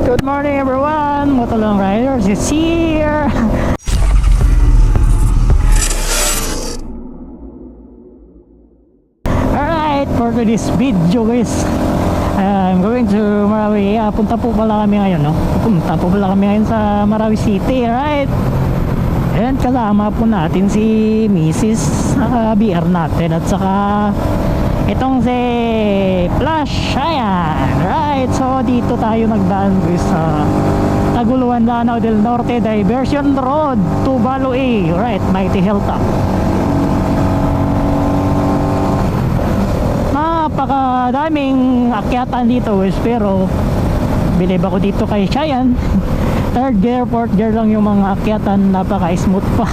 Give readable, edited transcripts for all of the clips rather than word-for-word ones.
Good morning everyone, Motolong Riders is here. Alright, for today's video guys, I'm going to Marawi. Punta po pala kami ngayon, no? Punta po pala kami ngayon sa Marawi City, alright. And kasama po natin si Mrs. BR natin at saka itong si Flash. Ayan, right. So dito tayo nagdaan guys sa Taguluan, Lanao del Norte Diversion Road to Baloy, right, Mighty Hilltop. Napakadaming akyatan dito guys, pero bilib ako dito kay Cheyenne. Third gear, fourth gear lang yung mga akyatan, napaka smooth pa,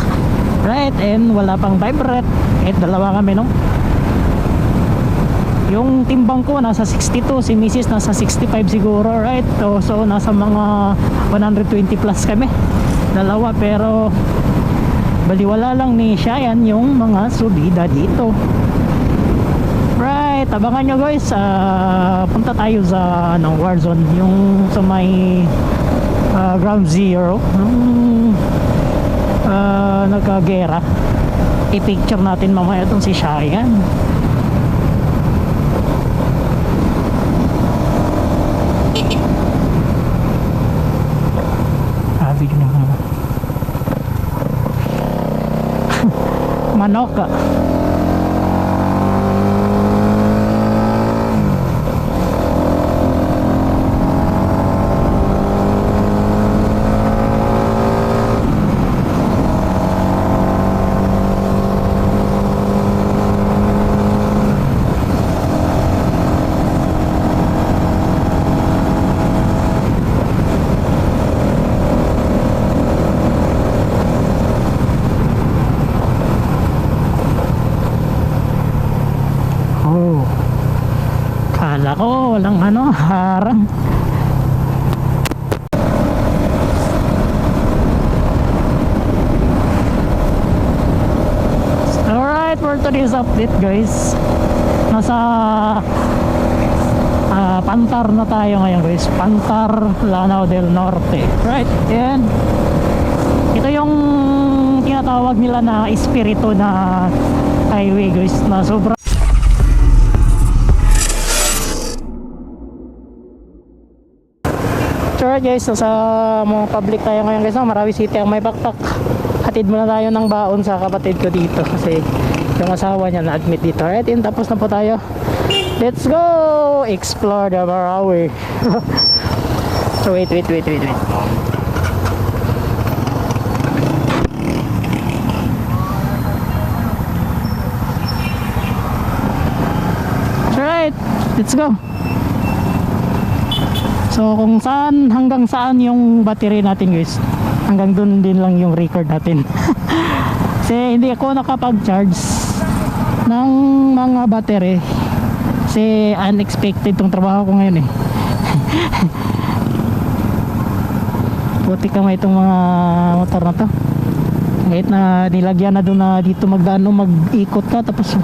right, and wala pang vibrate. Kahit dalawa kami, no? Yung timbang ko nasa 62, si Mrs. nasa 65 siguro, right? So nasa mga 120 plus kami dalawa, pero baliwala lang ni Cheyenne yung mga subida dito, right. Abangan nyo guys, punta tayo sa Warzone, yung sa may ground zero nagkagera. I-picture natin mamaya itong si Cheyenne. Manok. Kala ko walang harang. Alright, for today's update guys, nasa Pantar na tayo ngayon guys. Pantar, Lanao del Norte, right. And ito yung tinatawag nila na espiritu na highway guys, na sobrang sure guys. So sa mga public tayo ngayon guys, Marawi City ang may pakpak. Hatid muna tayo ng baon sa kapatid ko dito kasi yung asawa niya na-admit dito, right. And tapos na po tayo, let's go explore the Marawi. So wait. Alright, let's go. So kung saan hanggang saan yung battery natin guys, hanggang dun din lang yung record natin. Kasi hindi ako nakapag-charge ng mga battery kasi unexpected tong trabaho ko ngayon eh. Buti kamay itong mga motor na to, kahit na nilagyan na doon na dito mag-ikot ka, tapos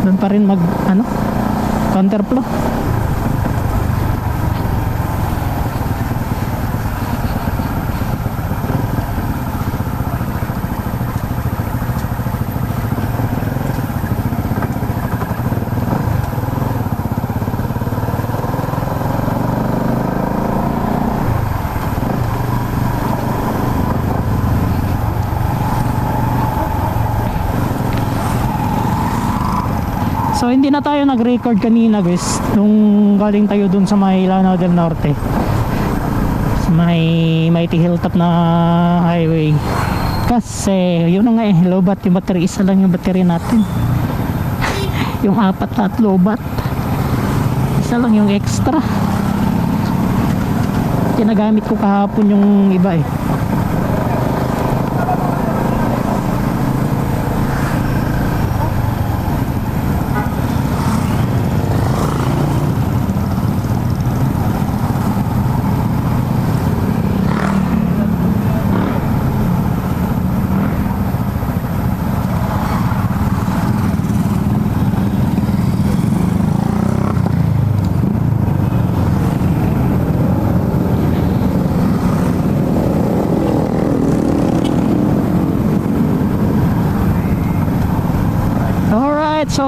doon pa rin counterflow. So hindi na tayo nag-record kanina guys, nung galing tayo dun sa may Lanao del Norte, sa may Mighty Hilltop na highway, kasi yun na nga lobat yung battery. Isa lang yung battery natin. Yung apat na lobat, isa lang yung extra. Ginagamit ko kahapon yung iba eh.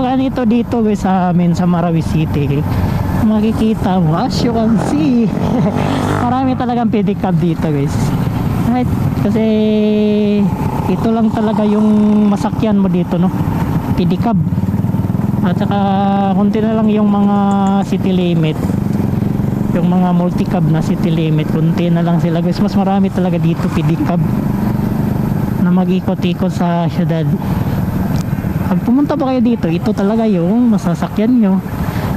ganito dito guys sa amin sa Marawi City, makikita mo as you can see marami talagang pedicab dito guys, right? Kasi ito lang talaga yung masakyan mo dito, no, pedicab. At saka konti na lang yung mga city limit, yung mga multicab na city limit, konti na lang sila guys. Mas marami talaga dito pedicab na mag-ikot-ikot sa syudad. Pag pumunta pa kayo dito, ito talaga yung masasakyan nyo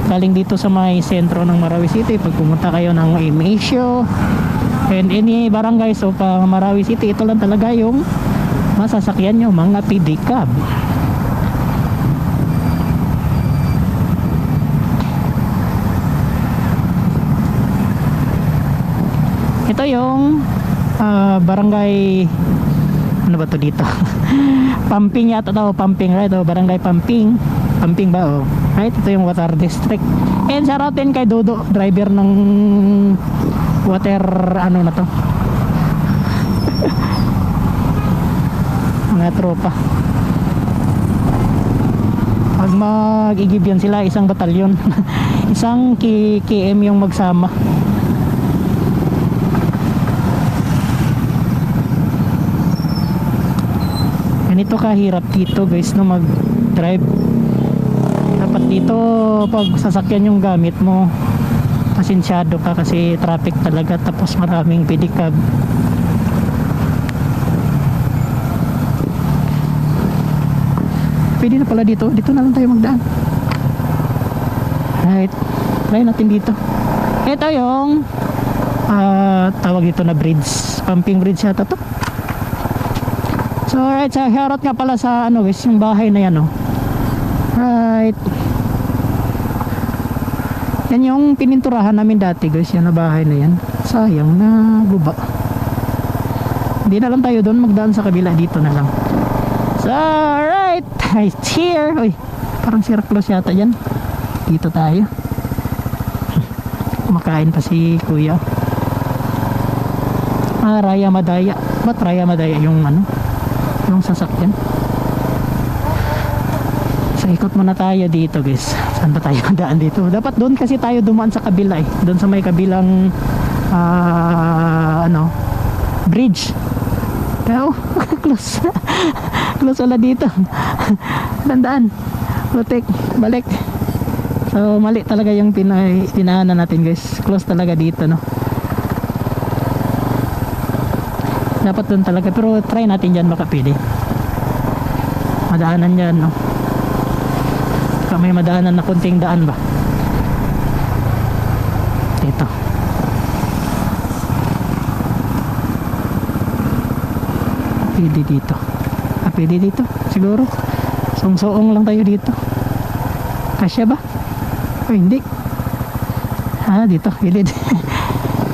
galing dito sa may sentro ng Marawi City. Pag pumunta kayo ng Emisyo and any barangay so pa Marawi City, ito lang talaga yung masasakyan nyo, mga pedicab. Ito yung barangay, ano ba to dito? Pamping yata daw, Pamping, right? O, barangay Pamping. Pamping ba? O, right? Ito yung water district. And shoutout din kay Dodo, driver ng water, ano na to? Mga tropa. Pag mag-igib yan sila, isang batalyon. Isang KM yung magsama. Ganito kahirap dito guys no mag-drive. Dapat dito pag sasakyan yung gamit mo, pasensyado ka kasi traffic talaga, tapos maraming pedicab. Pwede na pala dito na lang tayo magdaan. Right, try natin dito. Ito yung tawag dito na bridge, Pamping Bridge yata to. So alright, sa shoutout nga pala sa ano guys, yung bahay na yan, oh. Right. Yan yung pininturahan namin dati guys, yan na bahay na yan. Sayang na guba. Hindi na lang tayo doon, magdaan sa kabila, dito na lang. So alright, it's here. Uy, parang circus yata yan. Dito tayo. Kumakain pa si kuya. Raya Madaya. Ba't Raya Madaya yung ano? Yung sasakyan. So ikot muna tayo dito guys. Saan ba tayo daan dito? Dapat doon kasi tayo dumaan sa kabila eh. Doon sa may kabilang ano, bridge. Pero close. Close wala dito. Dandaan. Lutik. Balik. So mali talaga yung pinaanan natin guys. Close talaga dito, no. Dapat doon talaga, pero try natin dyan, baka pwede madaanan dyan, no. Baka may madaanan na kunting daan ba dito. Pwede dito, pwede dito siguro. Sungsoong lang tayo dito, kasya ba? O hindi, dito gilid.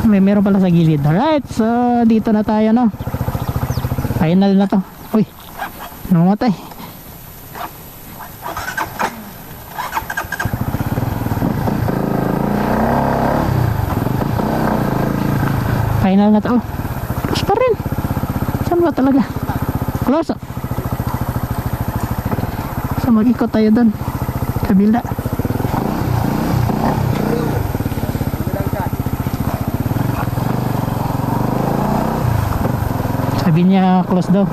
Meron pala sa gilid. Alright, so dito na tayo, no. Final na to. Uy, namatay. Final na to. Oh, close pa rin. Saan ba talaga? Close. So mag-ikot tayo doon kabila. Sabi niya close daw,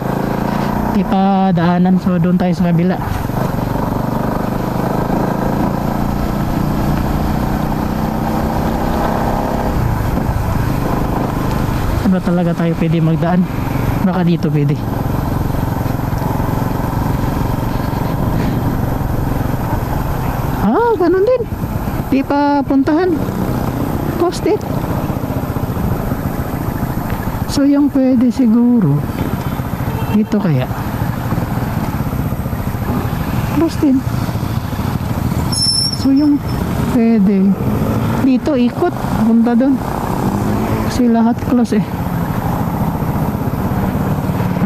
di pa daanan, so doon tayo sa kabila. Ano talaga tayo pwede magdaan? Baka dito pwede. Ganun din, di pa puntahan, close din. So yung pwede siguro dito kaya close din. So yung pwede dito ikot punta doon kasi lahat close eh.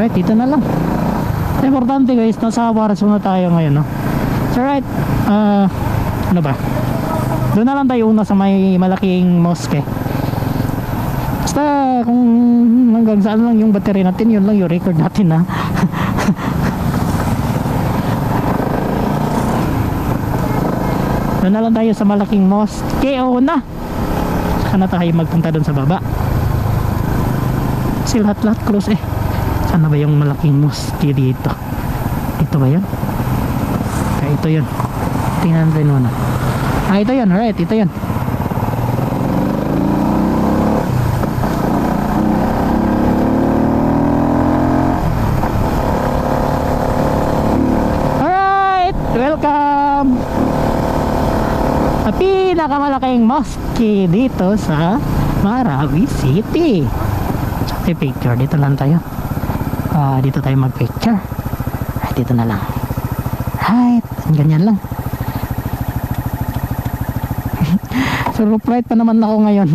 Right, dito na lang. Importante guys, nasa Waras na tayo ngayon, no? So right, ano ba, doon na lang tayo una sa may malaking mosque. Basta kung hanggang saan lang yung battery natin, yun lang yung record natin, ha. Doon na lang tayo sa malaking mosque una. Saka na tayo magpunta doon sa baba. Kasi lahat-lahat close eh. Sana ba yung malaking mosque dito? Ito ba yun? Ito yun. Tingnan natin muna. Ito yun. Alright, ito yun. Alright, welcome sa pinakamalaking mosque dito sa Marawi City. Tsaka picture, dito lang tayo. Dito tayo mag-picture. Dito na lang. Right, ganyan lang. So roof light pa naman ako ngayon.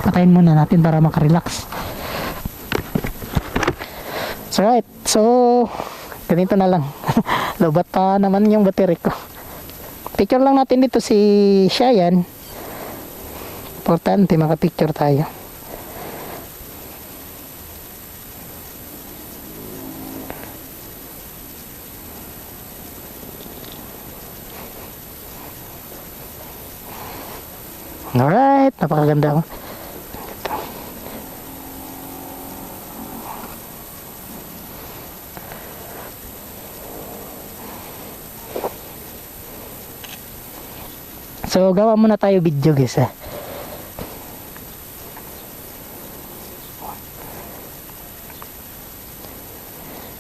Patayin muna natin para makarelax. So right, so ganito na lang. Lobat pa naman yung battery ko. Picture lang natin dito si Shayan. Importante makapicture tayo. Alright, napakaganda ako. So, gawa muna tayo video guys eh.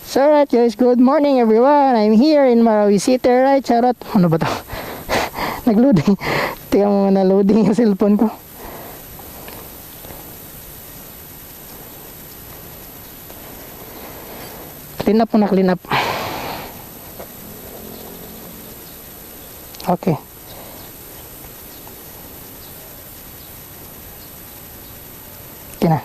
So, alright guys, good morning everyone. I'm here in Marawi City, right? Charot. Ano ba to? Nag-loading. Tingnan mo na loading yung cellphone ko. Clean up muna, clean up. Okay. Okay na.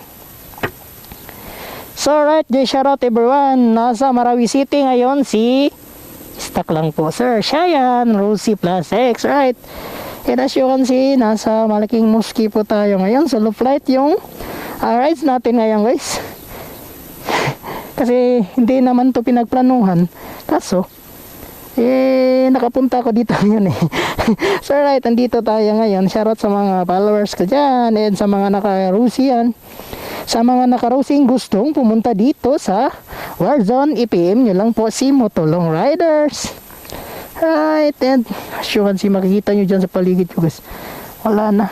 So right, shout out everyone. Nasa Marawi City ngayon si stock lang po sir Shayan Rosie Plus X, right? And as you can see, nasa malaking mosque po tayo ngayon. So loop light yung rides natin ngayon guys. Kasi hindi naman to pinagplanuhan. Kaso nakapunta ako dito ngayon eh. So right, andito tayo ngayon. Shoutout sa mga followers ko dyan and sa mga naka-Rusian. Sa mga naka-Rusing gustong pumunta dito sa Warzone, IPM nyo lang po si Motolong Riders. Right, and as you can see, makikita nyo dyan sa paligid ko guys. Wala na.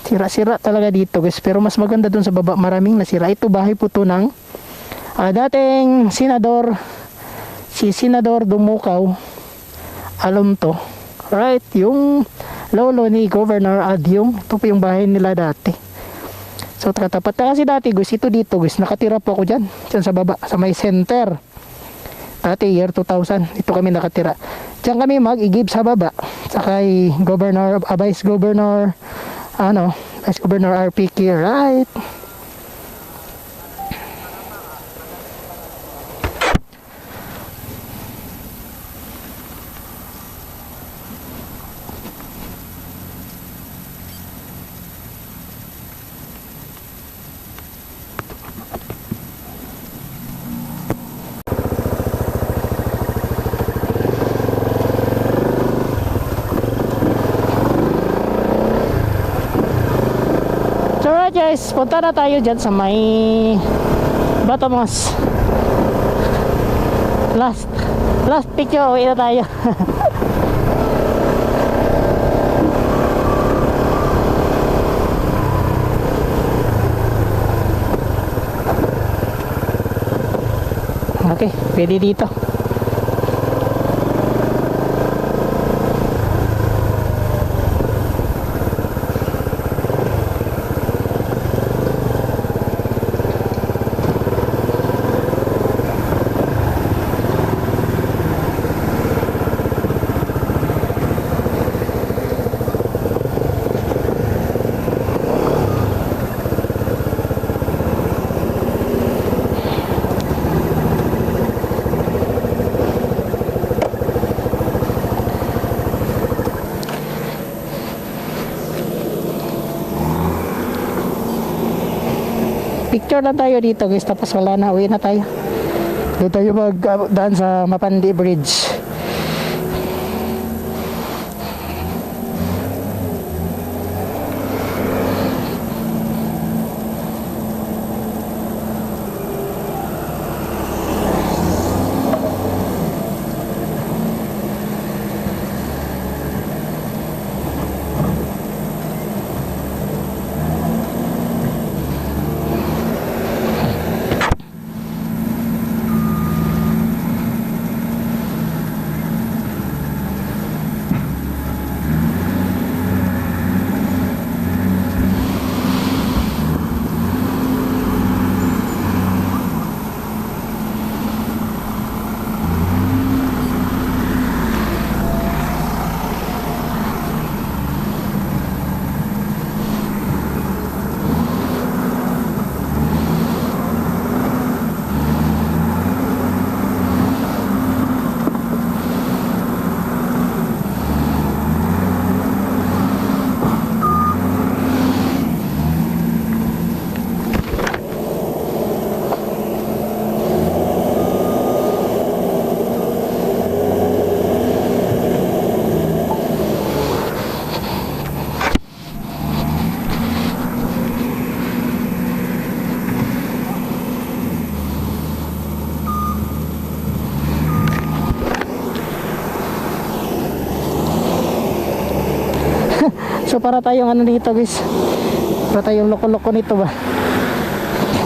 Sira-sira talaga dito guys. Pero mas maganda dun sa baba, maraming nasira. Ito bahay po to ng dating senador, si Senador Dumukaw Alonto, right? Yung lolo ni Governor Adyong. Ito po yung bahay nila dati. So katapat na kasi dati guys, ito dito guys, nakatira po ako dyan sa baba, sa may center. Dati year 2000, ito kami nakatira. Diyan kami mag-igib sa baba sa kay Governor, Vice Governor Vice Governor RPK, right? Guys, punta na tayo dyan sa may Batomos. Last picture, uwi na tayo. Okay, pwede dito. Picture lang tayo dito guys, tapos wala na, uwi na tayo. Doon tayo magdaan sa Mapandi Bridge. So para tayong ano dito guys, para tayong loko-loko nito ba,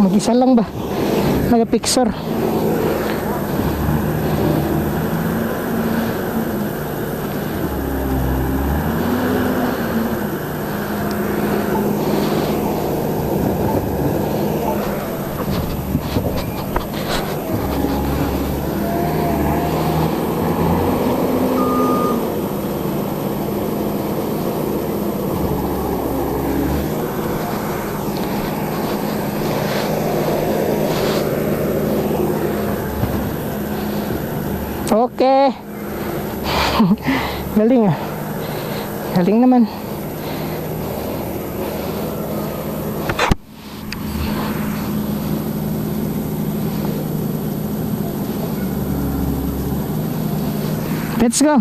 mag-isa lang ba nag-picture. Okay. Galing ah. Galing naman. Let's go.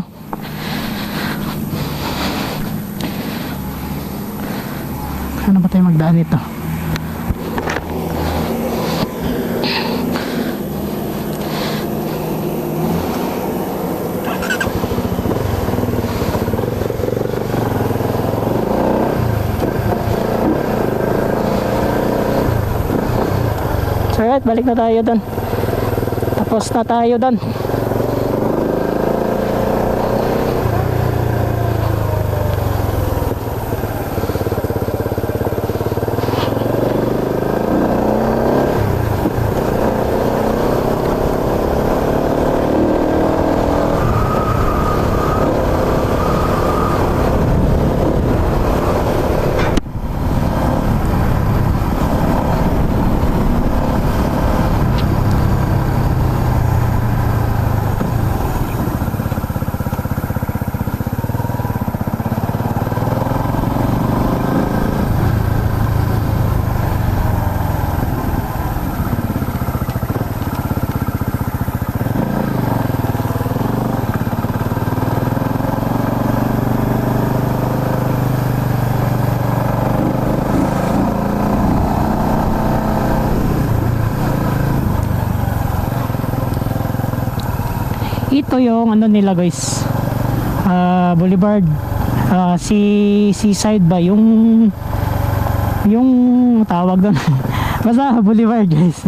Ano ba tayo magdaan ito? Alright, balik na tayo doon. Tapos na tayo doon. Ito yung ano nila guys, Boulevard, seaside ba yung tawag doon. Basta Boulevard guys.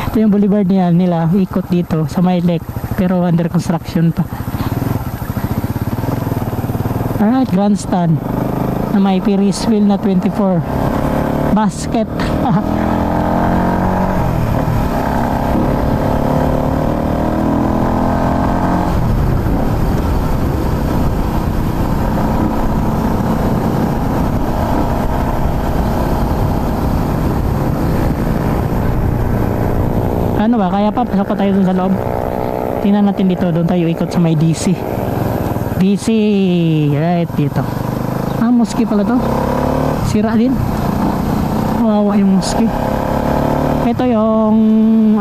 Ito yung Boulevard nila, ikot dito sa may lake pero under construction pa. Alright, grandstand na may Ferris wheel na 24 basket. Ano ba, kaya pa pasok pa tayo dun sa loob. Tingnan natin dito, doon tayo ikot sa may DC. DC, right dito. Mosque pala to. Sira din. Wawa yung mosque. Ito yung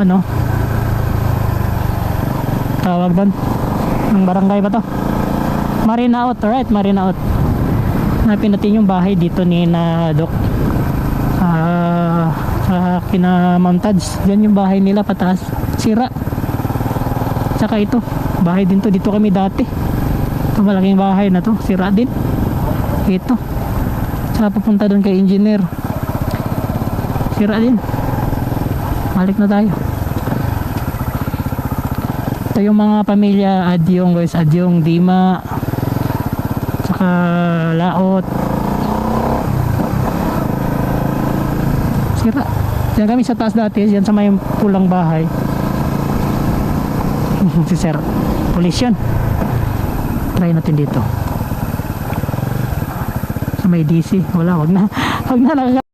ano, tawag doon, ng barangay ba to? Marinaot, right, Marinaot. Hanapin natin yung bahay dito ni na Doc. Sa kinamontage, yan yung bahay nila pataas, sira. Tsaka ito, bahay din to, dito kami dati. Ito malaking bahay na to, sira din. Ito, tsaka pupunta doon kay engineer, sira din. Balik na tayo. Ito yung mga pamilya Adyong guys, Adyong, Dima, tsaka Laot. Sira. Diyan kami sa taas dati, diyan sa may pulang bahay. Si Sir, police yun. Try natin dito. Sa may DC, wala, wag na. Wag na.